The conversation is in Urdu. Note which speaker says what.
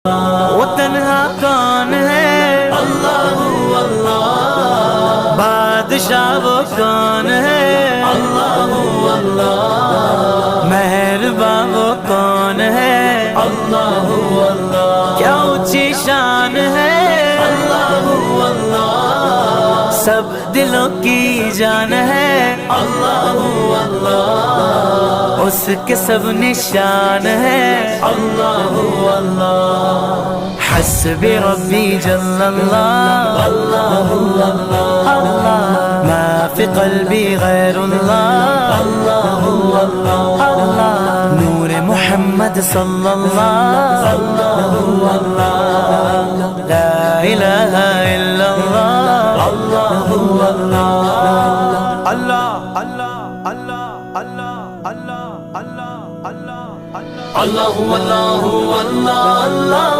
Speaker 1: وہ تنہا کون ہے؟
Speaker 2: اللہ اللہ،
Speaker 1: بادشاہ وہ کون ہے؟
Speaker 2: اللہ اللہ،
Speaker 1: مہرباں وہ کون ہے؟
Speaker 2: اللہ اللہ،
Speaker 1: کیا اونچی شان ہے؟
Speaker 2: اللہ اللہ،
Speaker 1: سب دلوں کی جان ہے،
Speaker 2: اللہ اللہ،
Speaker 1: اس کے سب نشان ہے،
Speaker 2: اللہ اللہ،
Speaker 1: حسبی ربی جل اللہ،
Speaker 2: اللہ اللہ،
Speaker 1: اللہ ما فی قلبی غیر اللہ،
Speaker 2: اللہ اللہ،
Speaker 1: اللہ نور محمد صلی اللہ، لا الہ الا اللہ،
Speaker 2: اللہ اللہ،
Speaker 1: اللہ اللہ اللہ اللہ اللہ اللہ اللہ اللہ
Speaker 2: اللہ اللہ اللہ اللہ